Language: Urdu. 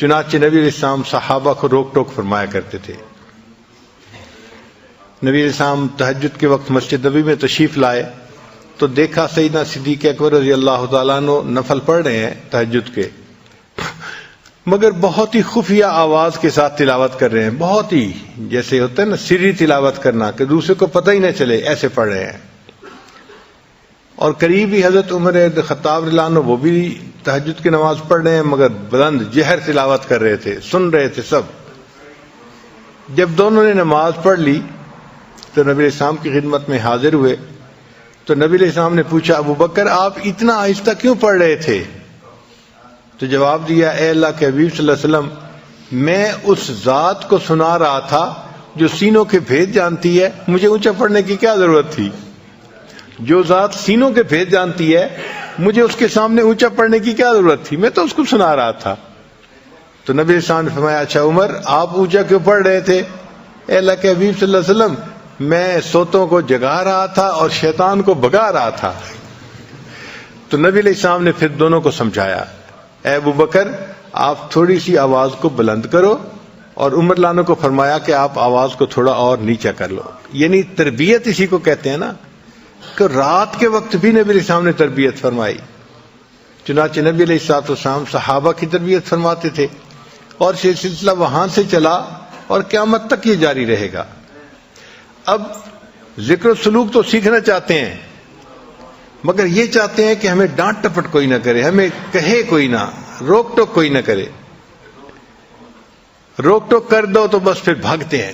چنانچہ نبی علیہ السلام صحابہ کو روک ٹوک فرمایا کرتے تھے۔ نبی علیہ السلام تہجد کے وقت مسجد نبوی میں تشریف لائے تو دیکھا سیدنا صدیق اکبر رضی اللہ تعالیٰ عنہ نفل پڑھ رہے ہیں تہجد کے، مگر بہت ہی خفیہ آواز کے ساتھ تلاوت کر رہے ہیں، بہت ہی جیسے ہوتا ہے نا سری تلاوت کرنا کہ دوسرے کو پتہ ہی نہ چلے، ایسے پڑھ رہے ہیں۔ اور قریب ہی حضرت عمر بن خطاب رضی اللہ عنہ وہ بھی تہجد کی نماز پڑھ رہے ہیں مگر بلند جہر تلاوت کر رہے تھے، سن رہے تھے سب۔ جب دونوں نے نماز پڑھ لی تو نبی علیہ السلام کی خدمت میں حاضر ہوئے تو نبی علیہ السلام نے پوچھا ابو بکر آپ اتنا آہستہ کیوں پڑھ رہے تھے؟ تو جواب دیا اے اللہ کے حبیب صلی اللہ علیہ وسلم میں اس ذات کو سنا رہا تھا جو سینوں کے بھید جانتی ہے، مجھے اونچا پڑھنے کی کیا ضرورت تھی؟ جو ذات سینوں کے بھید جانتی ہے مجھے اس کے سامنے اونچا پڑھنے کی کیا ضرورت تھی؟ میں تو اس کو سنا رہا تھا۔ تو نبی علیہ السلام نے فرمایا اچھا عمر آپ اونچا کیوں پڑھ رہے تھے؟ اے اللہ کے حبیب صلی اللہ علیہ وسلم میں سوتوں کو جگا رہا تھا اور شیطان کو بھگا رہا تھا۔ تو نبی علیہ السلام نے پھر دونوں کو سمجھایا اے ابو بکر آپ تھوڑی سی آواز کو بلند کرو، اور عمر لانو کو فرمایا کہ آپ آواز کو تھوڑا اور نیچا کر لو، یعنی تربیت اسی کو کہتے ہیں نا، کہ رات کے وقت بھی نبی علیہ السلام نے تربیت فرمائی۔ چنانچہ نبی علیہ السلام صحابہ کی تربیت فرماتے تھے، اور یہ سلسلہ وہاں سے چلا اور قیامت تک یہ جاری رہے گا۔ اب ذکر و سلوک تو سیکھنا چاہتے ہیں مگر یہ چاہتے ہیں کہ ہمیں ڈانٹ ٹپٹ کوئی نہ کرے، ہمیں کہے کوئی نہ، روک ٹوک کوئی نہ کرے۔ روک ٹوک کر دو تو بس پھر بھاگتے ہیں۔